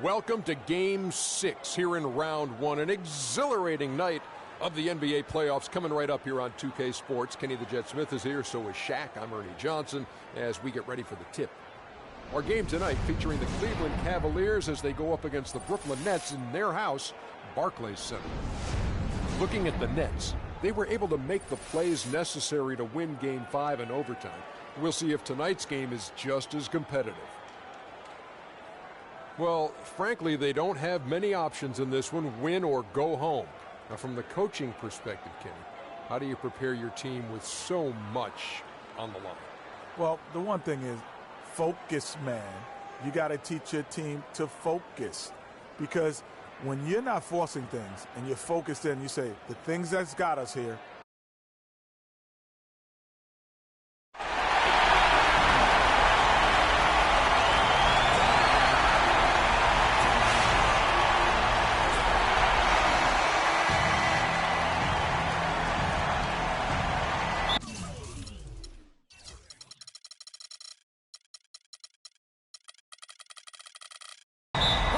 Welcome to Game 6 here in Round 1. An exhilarating night of the NBA playoffs coming right up here on 2K Sports. Kenny the Jet Smith is here, so is Shaq. I'm Ernie Johnson as we get ready for the tip. Our game tonight featuring the Cleveland Cavaliers as they go up against the Brooklyn Nets in their house, Barclays Center. Looking at the Nets, they were able to make the plays necessary to win Game 5 in overtime. We'll see if tonight's game is just as competitive. Well, frankly, they don't have many options in this one, win or go home. Now, from the coaching perspective, Kenny, how do you prepare your team with so much on the line? Well, the one thing is focus, man. You got to teach your team to focus, because when you're not forcing things and you're focused in, you say, the things that's got us here.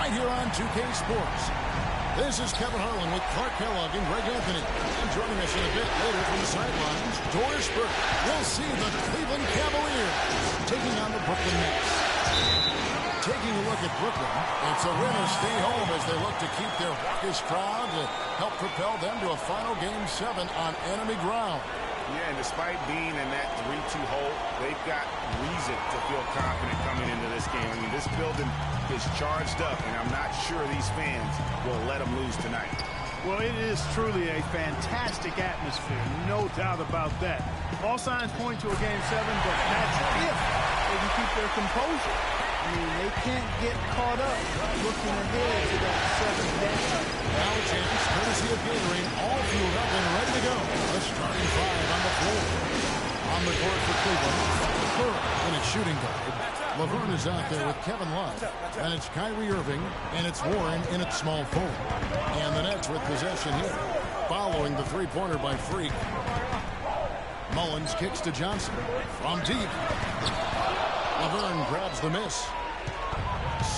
Right here on 2K Sports. This is Kevin Harlan with Clark Kellogg and Greg Anthony. And joining us in a bit later from the sidelines, Doris Burke. We'll see the Cleveland Cavaliers taking on the Brooklyn Nets. Taking a look at Brooklyn, it's a win or stay home as they look to keep their raucous crowd to help propel them to a final Game 7 on enemy ground. Yeah, and despite being in that 3-2 hole, they've got reason to feel confident coming into this game. I mean, this building is charged up, and I'm not sure these fans will let them lose tonight. Well, it is truly a fantastic atmosphere, no doubt about that. All signs point to a Game 7, but that's if they can keep their composure. I mean, they can't get caught up looking ahead to that 7th game. Now a chance, courtesy of Gatorade, all fueled up and ready to go. The starting 5 on the floor. On the court for Cleveland, Curry in its shooting guard. Laverne is out there with Kevin Love. And it's Kyrie Irving, and it's Warren in its small forward. And the Nets with possession here, following the three-pointer by Freak. Mullins kicks to Johnson from deep. Laverne grabs the miss.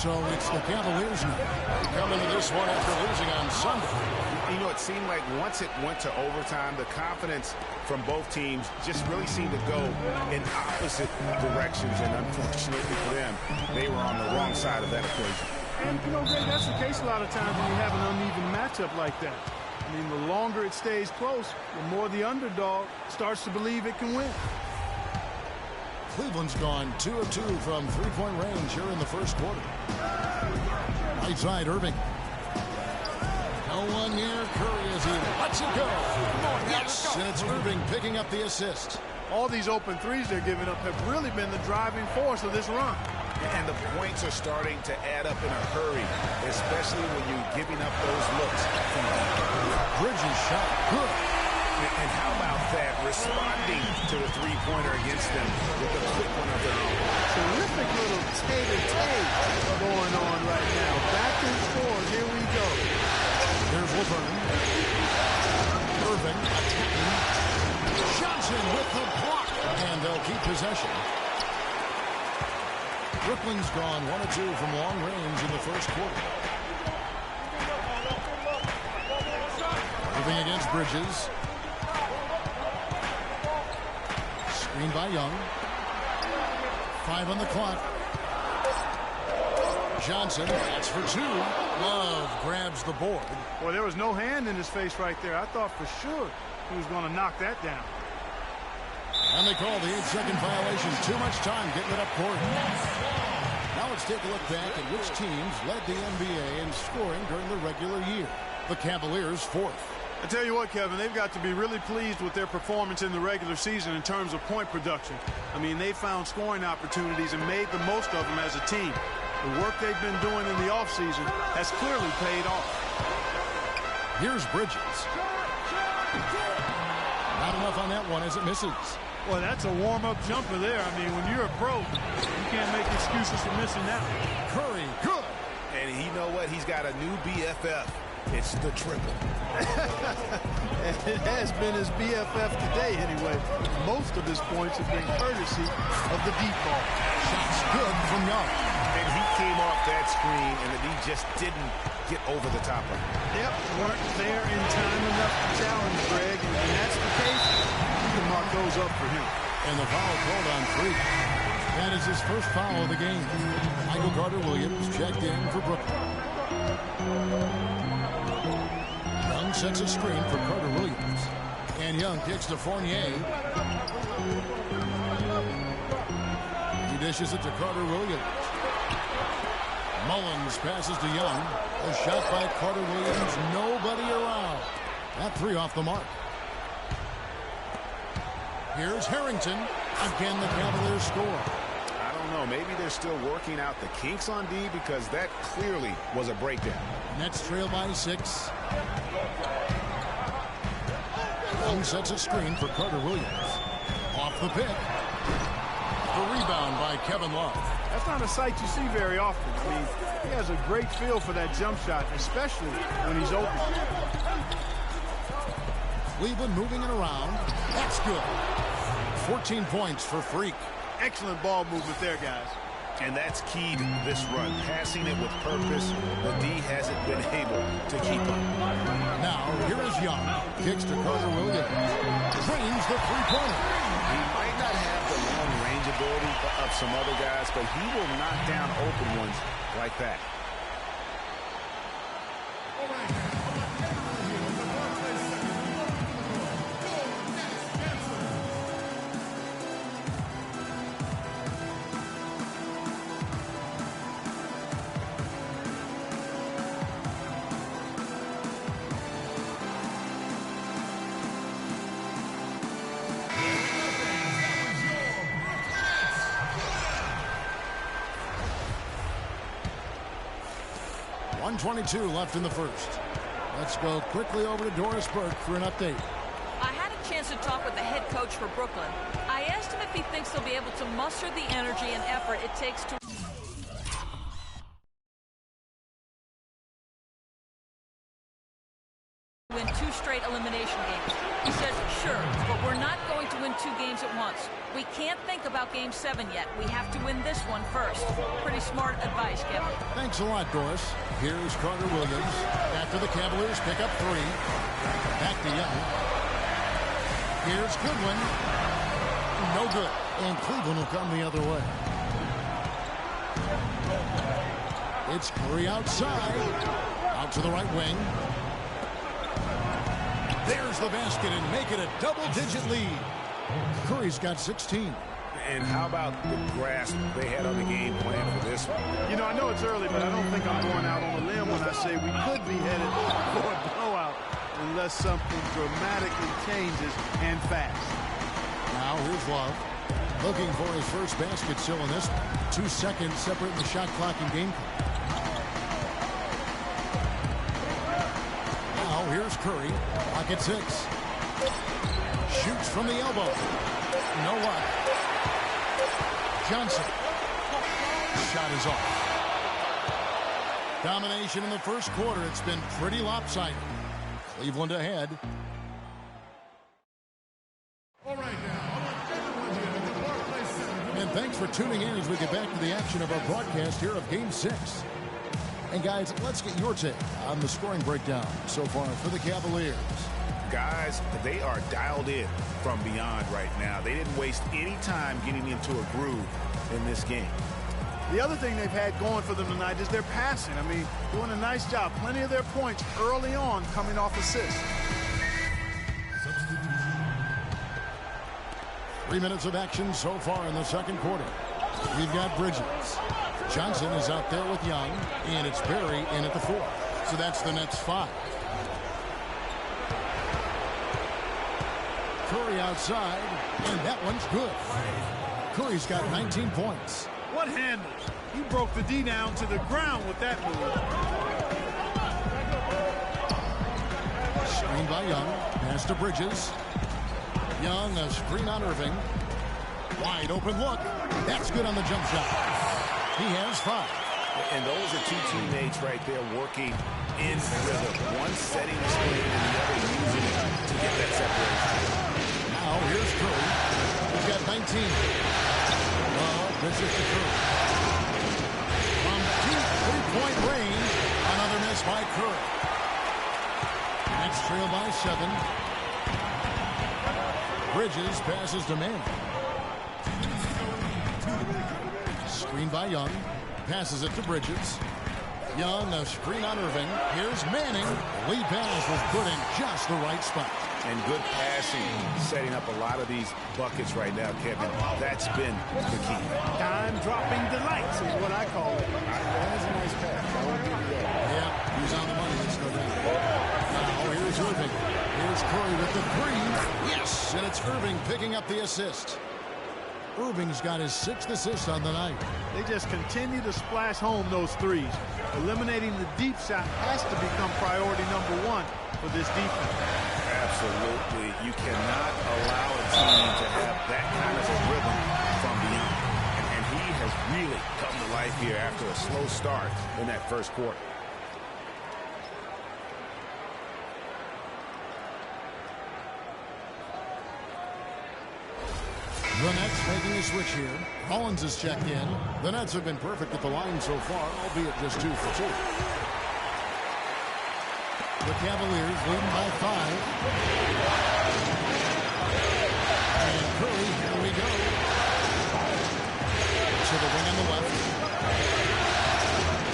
So it's the Cavaliers now. They come into this one after losing on Sunday. You know, it seemed like once it went to overtime, the confidence from both teams just really seemed to go in opposite directions. And unfortunately for them, they were on the wrong side of that equation. And, you know, Greg, that's the case a lot of times when you have an uneven matchup like that. I mean, the longer it stays close, the more the underdog starts to believe it can win. Cleveland's gone 2 of 2 from three-point range here in the first quarter. Right side, Irving. No one near Curry as he lets it go. Yes, and it's Irving picking up the assist. All these open threes they're giving up have really been the driving force of this run. And the points are starting to add up in a hurry, especially when you're giving up those looks. Bridges shot good. And how about that, responding to the three-pointer against them with a quick one of their own. Terrific little tay-to-tay going on right now. Back and forth, here we go. There's Laverne. Irving attacking. Johnson with the block. And they'll keep possession. Brooklyn's gone 1 of 2 from long range in the first quarter. Irving against Bridges. Screen by Young. 5 on the clock. Johnson, that's for 2. Love grabs the board. Well, there was no hand in his face right there. I thought for sure he was going to knock that down. And they call the 8-second violation. Too much time getting it up court. Now let's take a look back at which teams led the NBA in scoring during the regular year. The Cavaliers 4th. I tell you what, Kevin, they've got to be really pleased with their performance in the regular season in terms of point production. I mean, they found scoring opportunities and made the most of them as a team. The work they've been doing in the offseason has clearly paid off. Here's Bridges. Not enough on that one as it misses. Well, that's a warm-up jumper there. I mean, when you're a pro, you can't make excuses for missing that one. Curry, good. And you know what? He's got a new BFF It's the triple. It has been his BFF today anyway. Most of his points have been courtesy of the deep ball. Shots good from Young. And he came off that screen, and the D just didn't get over the top of him. Yep, weren't there in time enough to challenge Greg, and when that's the case, you can mark those up for him. And the foul called on 3. That is his first foul of the game. Michael Carter-Williams checked in for Brooklyn. Young sets a screen for Carter-Williams. And Young kicks to Fournier. He dishes it to Carter-Williams. Mullins passes to Young. A shot by Carter-Williams. Nobody around. That 3 off the mark. Here's Harrington. Again, the Cavaliers score. I don't know. Maybe they're still working out the kinks on D, because that clearly was a breakdown. Nets trail by 6. Young sets a screen for Carter-Williams. Off the pick. The rebound by Kevin Love. That's not a sight you see very often. I mean, he has a great feel for that jump shot, especially when he's open. Cleveland moving it around. That's good. 14 points for Freak. Excellent ball movement there, guys. And that's key to this run. Passing it with purpose. The D hasn't been able to keep up. Now, here is Young. Kicks to Carter-Williams. Drains the three-pointer. He might not have the long-range ability of some other guys, but he will knock down open ones like that. .22 left in the first. Let's go quickly over to Doris Burke for an update. I had a chance to talk with the head coach for Brooklyn. I asked him if he thinks they'll be able to muster the energy and effort it takes to win 2 straight elimination games. He says, sure, but we're not going to win 2 games at once. We can't think about Game 7 yet. We have to win this one first. Pretty smart advice, Kevin. Thanks a lot, Doris. Here's Carter-Williams. After the Cavaliers pick up 3. Back to Young. Here's Goodwin. No good. And Cleveland will come the other way. It's Curry outside. Out to the right wing. There's the basket and make it a double-digit lead. Curry's got 16. And how about the grasp they had on the game plan for this one? You know, I know it's early, but I don't think I'm going out on a limb when I say we could be headed for a blowout unless something dramatically changes and fast. Now here's Love. Looking for his first basket still in this one. 2 seconds separating the shot clock and game clock. Now here's Curry. Clock at 6. Shoots from the elbow. No luck. Johnson. Shot is off. Domination in the first quarter. It's been pretty lopsided. Cleveland ahead. All right, and thanks for tuning in as we get back to the action of our broadcast here of Game 6. And guys, let's get your take on the scoring breakdown so far for the Cavaliers. Guys, they are dialed in from beyond right now. They didn't waste any time getting into a groove in this game. The other thing they've had going for them tonight is their passing. I mean, doing a nice job. Plenty of their points early on coming off assists. 3 minutes of action so far in the second quarter. We've got Bridges. Johnson is out there with Young, and it's Berry in at the 4. So that's the Nets 5. Curry outside, and that one's good. Curry's got 19 points. What handles? He broke the D down to the ground with that move. Screen by Young. Pass to Bridges. Young, a screen on Irving. Wide open look. That's good on the jump shot. He has 5. And those are 2 teammates right there working in rhythm. One setting the screen and the other using it to get that separation. Now here's Curry. He's got 19. Well, this is the Curry. From deep three-point range, another miss by Curry. Next trail by 7. Bridges passes to Manning. Screen by Young. Passes it to Bridges. Young, a screen on Irving. Here's Manning. Lead pass was put in just the right spot. And good passing, setting up a lot of these buckets right now, Kevin. That's been the key. Time-dropping delights is what I call it. That was a nice pass. I won't give you that. Yeah, he's on the money. Let's go down. Now here's Irving. Here's Curry with the 3. Yes, and it's Irving picking up the assist. Irving's got his 6th assist on the night. They just continue to splash home those threes. Eliminating the deep shot has to become priority number 1 for this defense. Absolutely. You cannot allow a team to have that kind of a rhythm from beyond. And he has really come to life here after a slow start in that first quarter. The Nets making a switch here. Collins is checked in. The Nets have been perfect at the line so far, albeit just 2 for 2. The Cavaliers leading by 5. And Curry, here we go. To the wing on the left.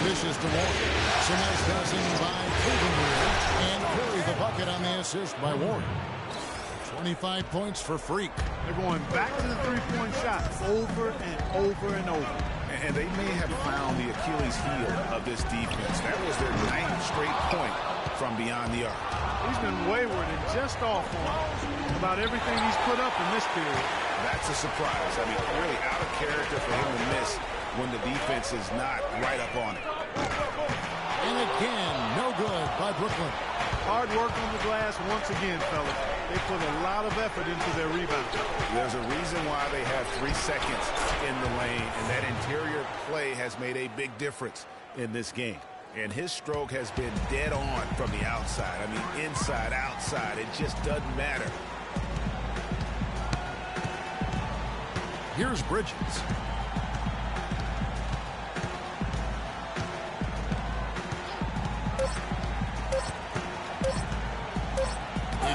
Dishes to Warren. Some nice passing by Cleveland. And Curry the bucket on the assist by Warren. 25 points for Freak. They're going back to the three-point shot over and over and over. And they may have found the Achilles heel of this defense. That was their 9th straight point from beyond the arc. He's been wayward and just off on about everything he's put up in this period. That's a surprise. I mean, really out of character for him to miss when the defense is not right up on it. And again, no good by Brooklyn. Hard work on the glass once again, fellas. They put a lot of effort into their rebound. There's a reason why they have 3 seconds in the lane, and that interior play has made a big difference in this game. And his stroke has been dead on from the outside. I mean, inside, outside, it just doesn't matter. Here's Bridges.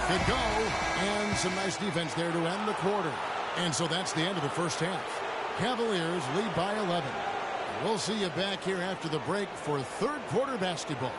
Could go, and some nice defense there to end the quarter. And so that's the end of the first half. Cavaliers lead by 11. We'll see you back here after the break for third quarter basketball.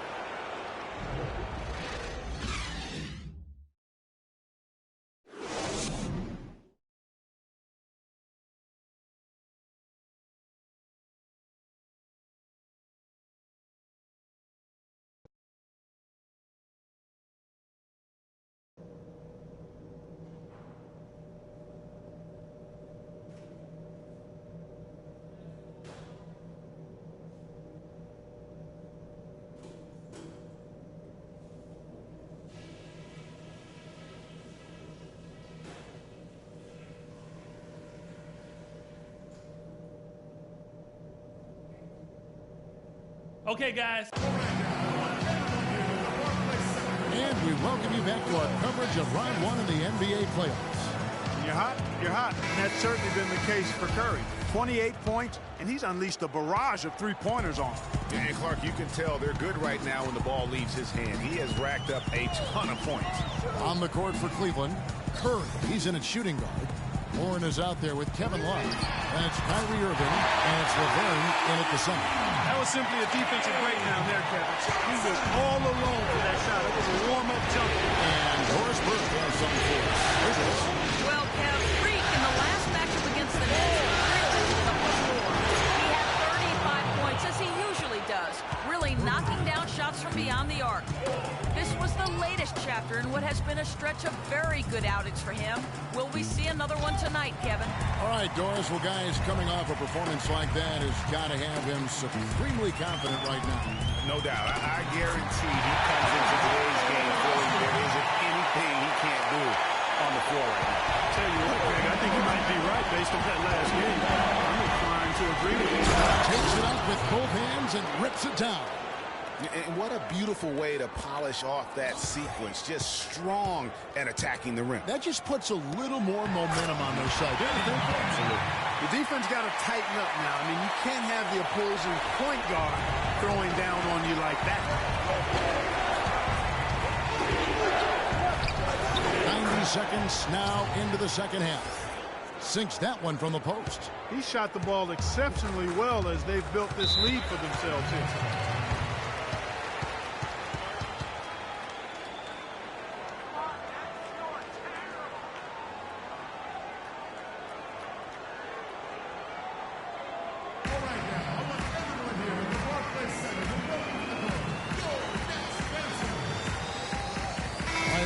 Okay, guys. And we welcome you back to our coverage of round 1 of the NBA playoffs. When you're hot, you're hot. And that's certainly been the case for Curry. 28 points, and he's unleashed a barrage of three-pointers on him. And Clark, you can tell they're good right now when the ball leaves his hand. He has racked up a ton of points. On the court for Cleveland, Curry, he's in at shooting guard. Warren is out there with Kevin Love. And it's Kyrie Irving, and it's Laverne in at the center. That was simply a defensive breakdown there, Kevin. He was all alone for that shot. It was a warm-up jumper. And Doris Burke has something for us. Here's this. Well, Kev, Freak in the last matchup against the Nets really was up the floor. He had 35 points, as he usually does, really knocking down shots from beyond the arc. This was the latest chapter in what has been a stretch of very good outings for him. Will we see another one tonight, Kevin? All right, Doris. Well, guys, coming off a performance like that has got to have him supremely confident right now. No doubt. I guarantee he comes into today's game feeling there isn't anything he can't do on the floor right now. I'll tell you what, Greg, I think he might be right based on that last game. I'm inclined to agree with you. Takes it up with both hands and rips it down. And what a beautiful way to polish off that sequence. Just strong at attacking the rim. That just puts a little more momentum on their side. Don't you think? Absolutely. The defense got to tighten up now. I mean, you can't have the opposing point guard throwing down on you like that. 90 seconds now into the second half. Sinks that one from the post. He shot the ball exceptionally well as they've built this lead for themselves here.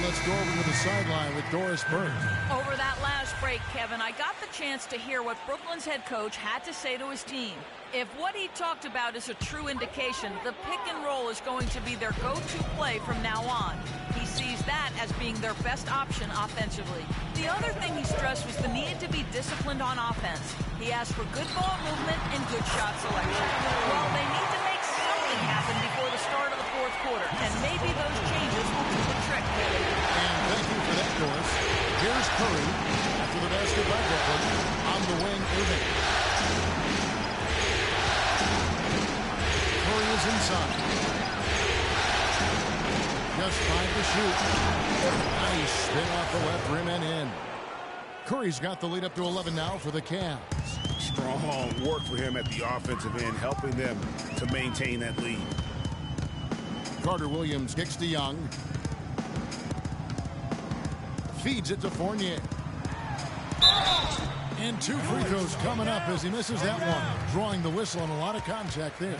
Let's go over to the sideline with Doris Burke. Over that last break, Kevin, I got the chance to hear what Brooklyn's head coach had to say to his team. If what he talked about is a true indication, the pick and roll is going to be their go-to play from now on. He sees that as being their best option offensively. The other thing he stressed was the need to be disciplined on offense. He asked for good ball movement and good shot selection. Well, they need to make something happen before the start of the fourth quarter, and maybe those changes will do the trick. And thank you for that, Doris. Here's Curry after the basket by Brooklyn. On the wing, Irving. Curry is inside. Just 5 to shoot. Nice spin off the left rim and in. Curry's got the lead up to 11 now for the Cavs. Strong work for him at the offensive end, helping them to maintain that lead. Carter Williams kicks to Young. Feeds it to Fournier. And 2 free throws coming up as he misses that one. Drawing the whistle on a lot of contact there.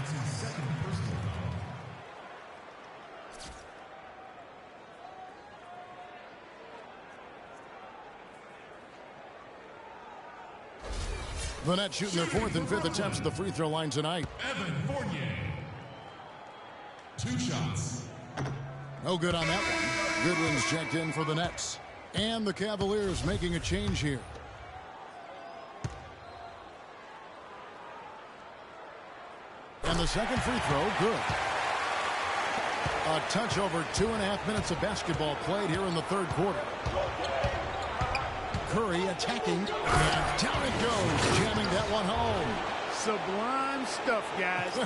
The Nets shooting their 4th and 5th attempts at the free throw line tonight. Evan Fournier. 2 shots. No good on that one. Goodwin's checked in for the Nets. And the Cavaliers making a change here. And the second free throw, good. A touch over 2.5 minutes of basketball played here in the third quarter. Curry attacking, and down it goes, jamming that one home. Sublime stuff, guys.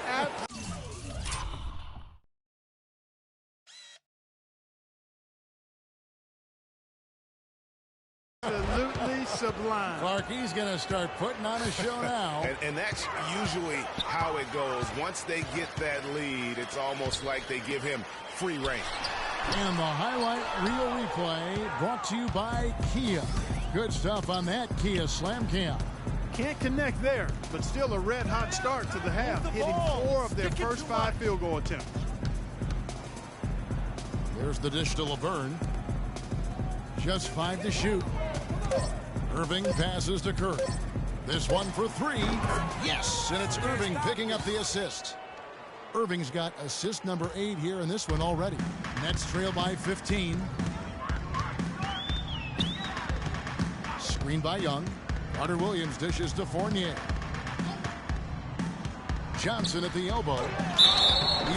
Absolutely sublime. Clarkie's going to start putting on a show now. And that's usually how it goes. Once they get that lead, it's almost like they give him free reign. And the highlight reel replay brought to you by Kia. Good stuff on that Kia Slam Cam. Can't connect there, but still a red-hot start to the half, hitting 4 of their first 5 field goal attempts. There's the dish to LeBron. Just 5 to shoot. Irving passes to Curry. This one for 3. Yes, and it's Irving picking up the assist. Irving's got assist number 8 here in this one already. Nets trail by 15. Screen by Young. Carter Williams dishes to Fournier. Johnson at the elbow.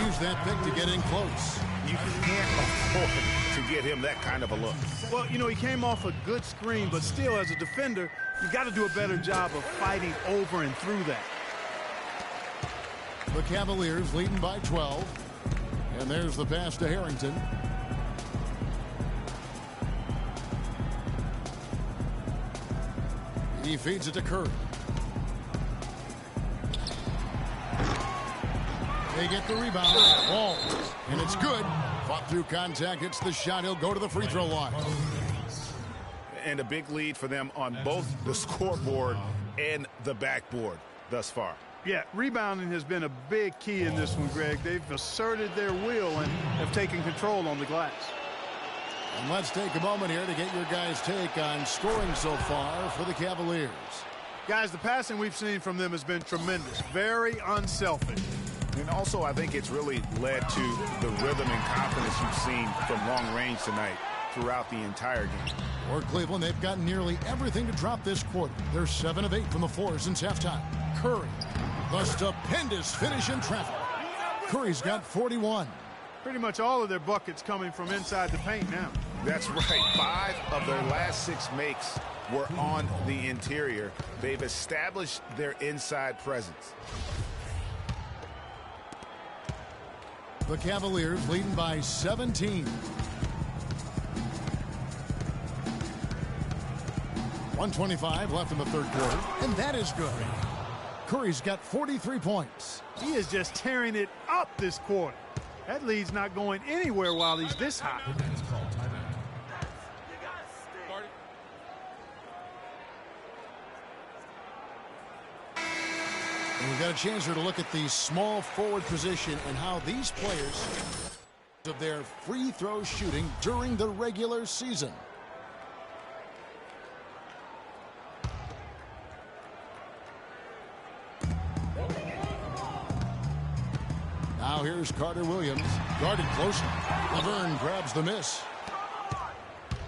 Use that pick to get in close. You can't afford to get him that kind of a look. Well, you know, he came off a good screen, but still, as a defender, you got to do a better job of fighting over and through that. The Cavaliers leading by 12. And there's the pass to Harrington. He feeds it to Curry. They get the rebound. Ball. And it's good. Fought through contact. It's the shot. He'll go to the free throw line. And a big lead for them on both the scoreboard and the backboard thus far. Yeah, rebounding has been a big key in this one, Greg. They've asserted their will and have taken control on the glass. And let's take a moment here to get your guys' take on scoring so far for the Cavaliers. Guys, the passing we've seen from them has been tremendous. Very unselfish. And also, I think it's really led to the rhythm and confidence you've seen from long range tonight throughout the entire game. For Cleveland, they've got nearly everything to drop this quarter. They're 7 of 8 from the floor since halftime. Curry, the stupendous finish in traffic. Curry's got 41. Pretty much all of their buckets coming from inside the paint now. That's right. 5 of their last 6 makes were on the interior. They've established their inside presence. The Cavaliers leading by 17. 1:25 left in the third quarter, and that is good. Curry's got 43 points. He is just tearing it up this quarter. That lead's not going anywhere while he's this hot. And we've got a chance here to look at the small forward position and how these players of their free throw shooting during the regular season. Now here's Carter Williams, guarded closely. Laverne grabs the miss.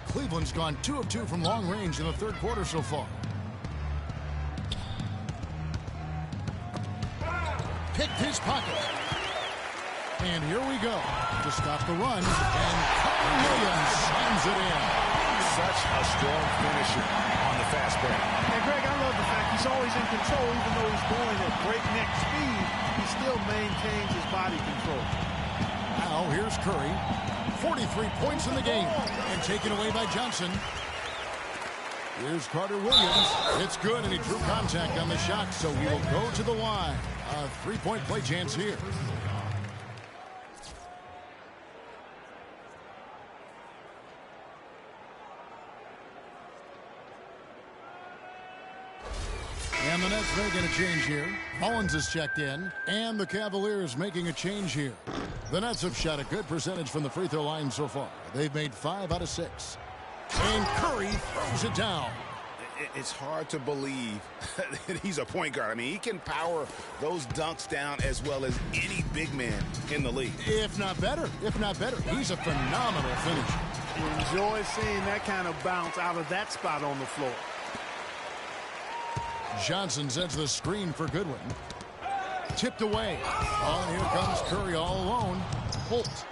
Cleveland's gone 2 of 2 from long range in the third quarter so far. Picked his pocket. And here we go to stop the run. And Carter Williams slams it in. Such a strong finisher on the fast break. And Greg, I love the fact he's always in control. Even though he's going at breakneck speed, he still maintains his body control. Now here's Curry. 43 points in the game. And taken away by Johnson. Here's Carter Williams. It's good, and he drew contact on the shot, so he will go to the line. A 3-point play chance here. And the Nets making a change here. Mullins is checked in, and the Cavaliers making a change here. The Nets have shot a good percentage from the free throw line so far. They've made 5 out of 6. And Curry throws it down. It's hard to believe that he's a point guard. I mean, he can power those dunks down as well as any big man in the league. If not better. He's a phenomenal finisher. You enjoy seeing that kind of bounce out of that spot on the floor. Johnson sets the screen for Goodwin. Tipped away. Oh, and here comes Curry all alone. Holt.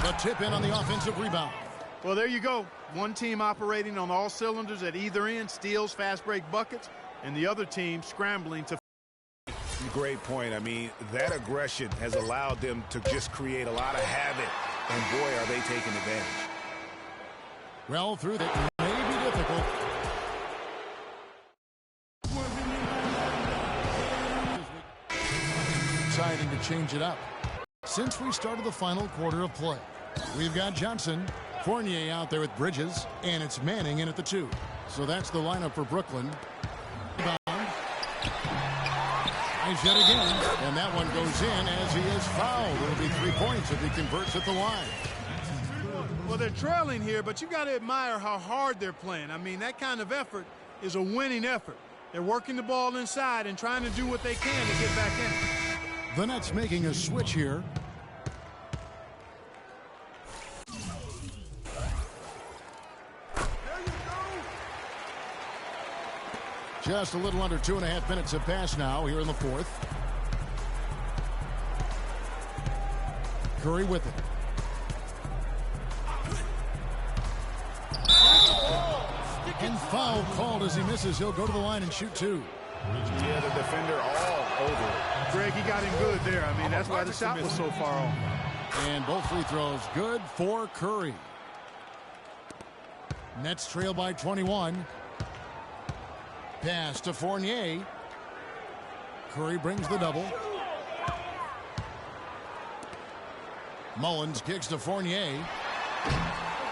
The tip in on the offensive rebound. Well, there you go. One team operating on all cylinders at either end, steals, fast break buckets, and the other team scrambling to. Great point. I mean, that aggression has allowed them to just create a lot of havoc, and boy, are they taking advantage. Well, through that may be difficult. Deciding to change it up. Since we started the final quarter of play, we've got Johnson, Fournier out there with Bridges, and it's Manning in at the 2. So that's the lineup for Brooklyn. Eyes yet again, and that one goes in as he is fouled. It'll be 3 points if he converts at the line. Well, they're trailing here, but you got to admire how hard they're playing. I mean, that kind of effort is a winning effort. They're working the ball inside and trying to do what they can to get back in it. The Nets making a switch here. Just a little under 2.5 minutes have passed now here in the fourth. Curry with it. And foul called as he misses. He'll go to the line and shoot 2. Yeah, the defender all over. Greg, he got him good there. I mean, that's why the shot was so far off. And both free throws good for Curry. Nets trail by 21. Pass to Fournier. Curry brings the double. Mullins kicks to Fournier.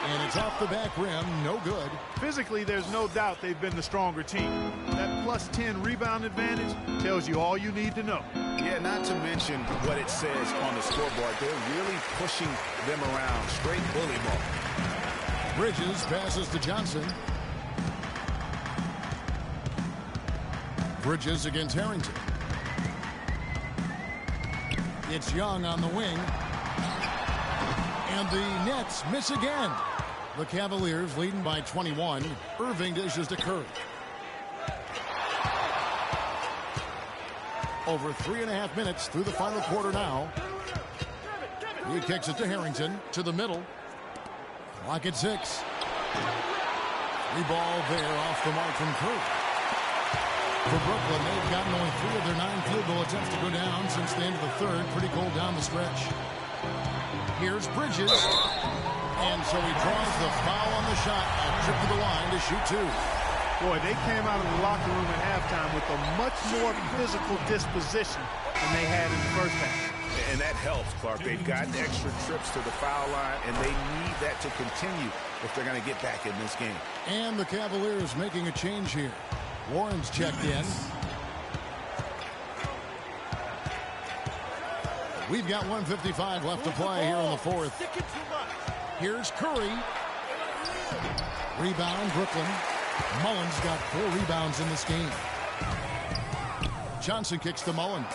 And it's off the back rim. No good. Physically, there's no doubt they've been the stronger team. That plus 10 rebound advantage tells you all you need to know. Yeah, not to mention what it says on the scoreboard. They're really pushing them around. Straight bully ball. Bridges passes to Johnson. Bridges against Harrington. It's Young on the wing. And the Nets miss again. The Cavaliers leading by 21. Irving dishes to Curry. Over 3.5 minutes through the final quarter now. He kicks it to Harrington to the middle. Clock at 6. Free ball there off the mark from Curry. For Brooklyn, they've gotten only 3 of their 9 field goal attempts to go down since the end of the third. Pretty cold down the stretch. Here's Bridges. And so he draws the foul on the shot. A trip to the line to shoot 2. Boy, they came out of the locker room at halftime with a much more physical disposition than they had in the first half. And that helps, Clark. They've gotten extra trips to the foul line, and they need that to continue if they're going to get back in this game. And the Cavaliers making a change here. Warren's checked in. We've got 1:55 left to play here in the fourth. Here's Curry. Rebound, Brooklyn. Mullins got 4 rebounds in this game. Johnson kicks to Mullins.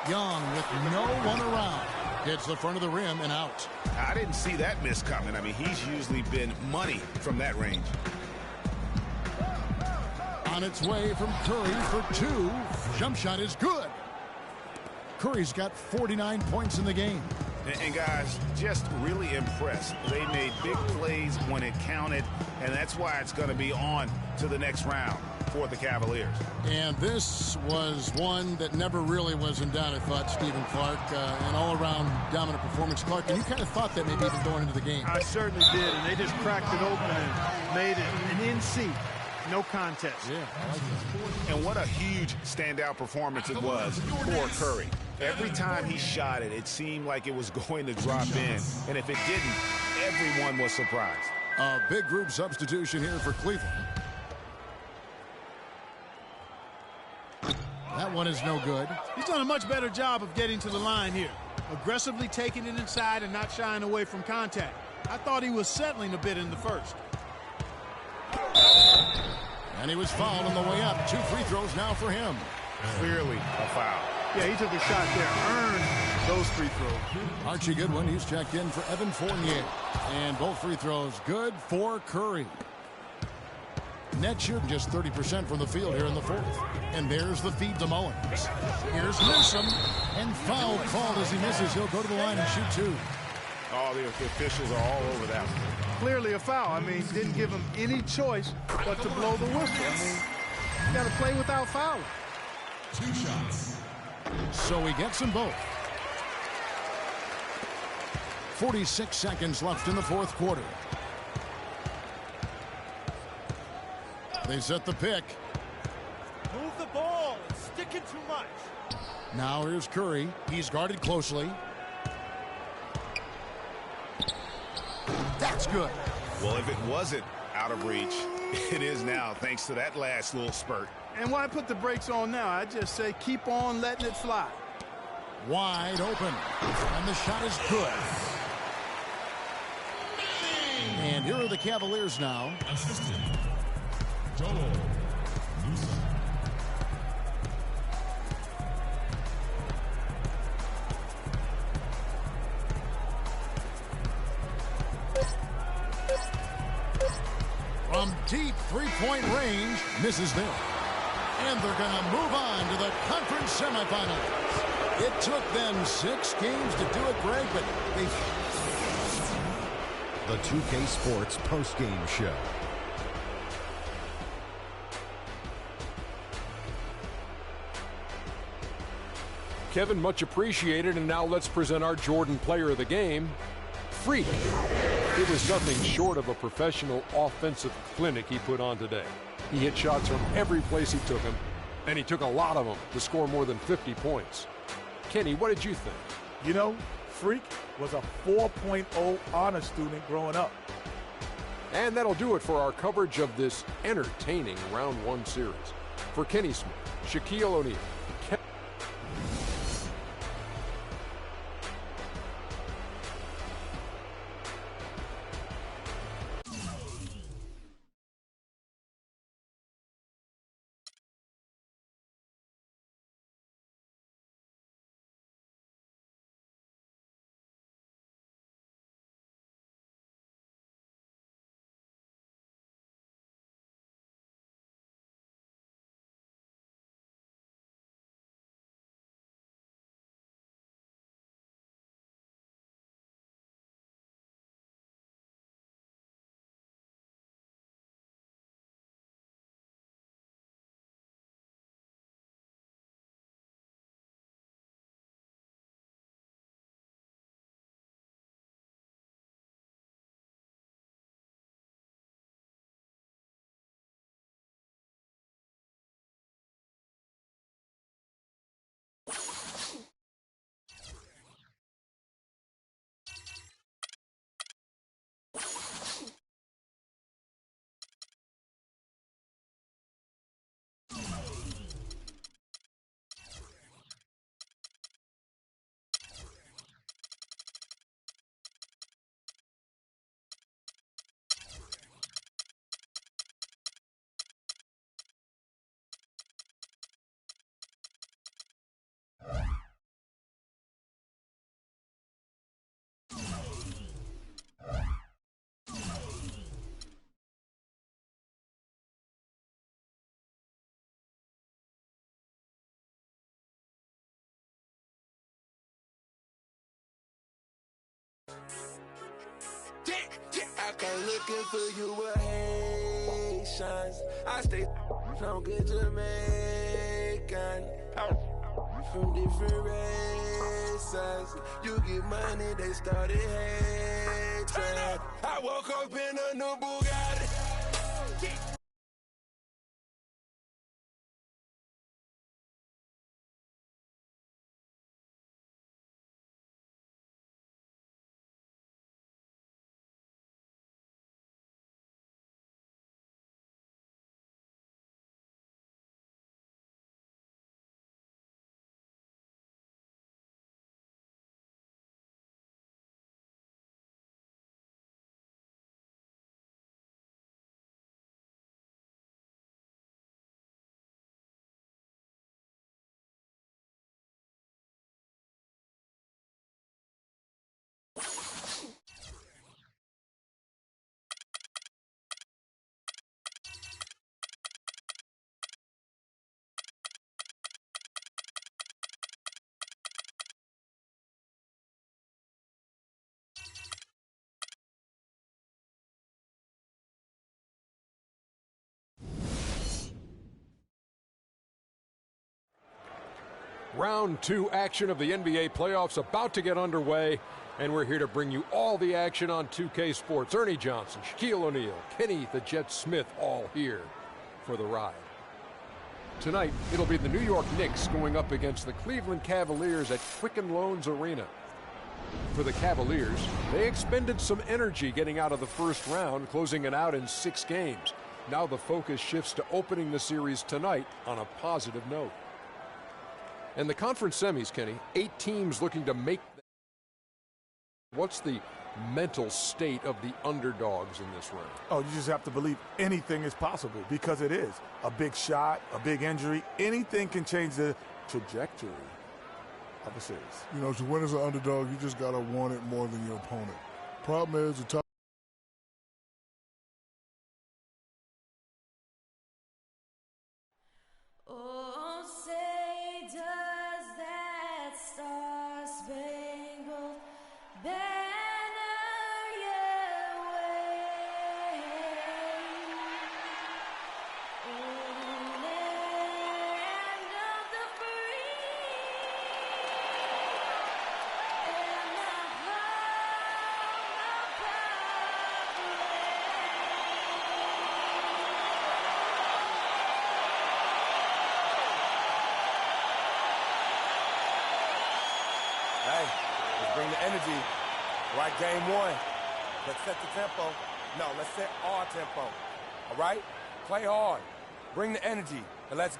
Young with no one around. Hits the front of the rim and out. I didn't see that miss coming. I mean, he's usually been money from that range. On its way from Curry for 2. Jump shot is good. Curry's got 49 points in the game. And guys, just really impressed. They made big plays when it counted, and that's why it's going to be on to the next round for the Cavaliers. And this was one that never really was in doubt, I thought, Stephen Clark. An all-around dominant performance. Clark, and you kind of thought that maybe even going into the game. I certainly did, and they just cracked it open and made it an in-seat. No contest. Yeah. And what a huge standout performance it was for Curry. Every time he shot it, it seemed like it was going to drop in. And if it didn't, everyone was surprised. A big group substitution here for Cleveland. That one is no good. He's done a much better job of getting to the line here. Aggressively taking it inside and not shying away from contact. I thought he was settling a bit in the first. And he was fouled on the way up. 2 free throws now for him. Clearly a foul. Yeah, he took a shot there. Earned those free throws. Archie Goodwin, he's checked in for Evan Fournier. And both free throws good for Curry. Net shooting just 30% from the field here in the fourth. And there's the feed to Mullins. Here's Newsom. And foul called as he misses. He'll go to the line and shoot 2. Oh, the officials are all over that one. Clearly a foul. I mean, didn't give him any choice but to blow the whistle. I mean, you got to play without fouling. 2 shots. So he gets them both. 46 seconds left in the fourth quarter. They set the pick. Move the ball. It's sticking too much. Now here's Curry. He's guarded closely. That's good. Well, if it wasn't out of reach, it is now, thanks to that last little spurt. And why put the brakes on now? I just say keep on letting it fly. Wide open. And the shot is good. And here are the Cavaliers now. Assistant, Joel Newsom. From deep three-point range, misses there. And they're going to move on to the conference semifinals. It took them 6 games to do it, Greg, but they... The 2K Sports postgame show. Kevin, much appreciated, and now let's present our Jordan player of the game, Freak. It was nothing short of a professional offensive clinic he put on today. He hit shots from every place he took them, and he took a lot of them to score more than 50 points. Kenny, what did you think? You know, Freak was a 4.0 honor student growing up. And that'll do it for our coverage of this entertaining Round 1 series. For Kenny Smith, Shaquille O'Neal, I come looking for you with Haitians. I stay from good Jamaican. From different races. You get money, they started hating. I woke up in a new Bugatti. Round 2 action of the NBA playoffs about to get underway, and we're here to bring you all the action on 2K Sports. Ernie Johnson, Shaquille O'Neal, Kenny the Jet Smith, all here for the ride. Tonight, it'll be the New York Knicks going up against the Cleveland Cavaliers at Quicken Loans Arena. For the Cavaliers, they expended some energy getting out of the first round, closing it out in 6 games. Now the focus shifts to opening the series tonight on a positive note. And the conference semis, Kenny, 8 teams looking to make. What's the mental state of the underdogs in this round? Oh, you just have to believe anything is possible, because it is. A big shot, a big injury, anything can change the trajectory of a series. You know, to win as an underdog, you just got to want it more than your opponent. Problem is, the top. Oh, say does that star-spangled banner yet wave o'er the land of the free and the home of Hey, let's bring the energy. Like game 1. Let's set the tempo. No, let's set our tempo. All right? Play hard. Bring the energy. And let's...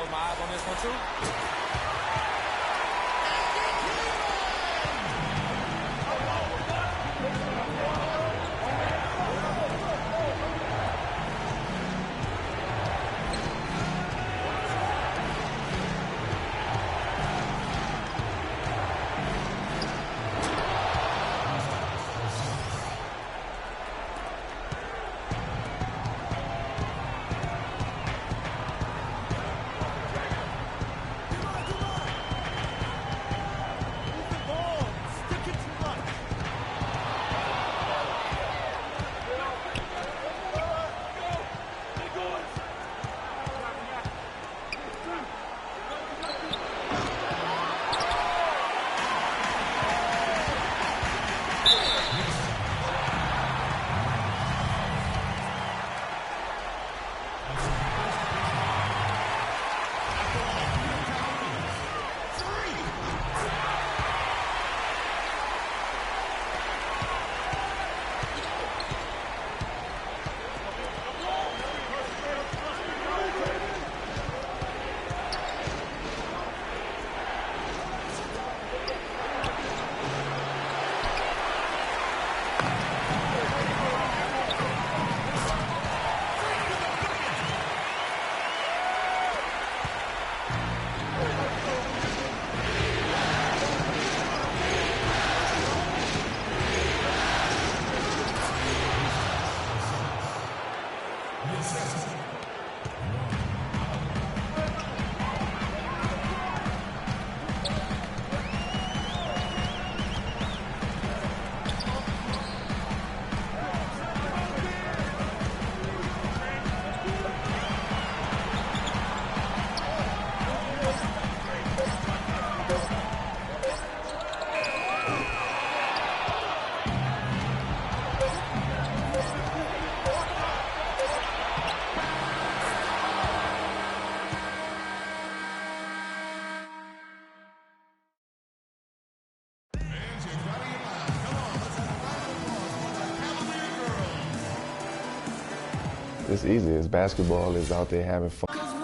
close my eyes on this one, too. It's easy. It's basketball. It's out there having fun.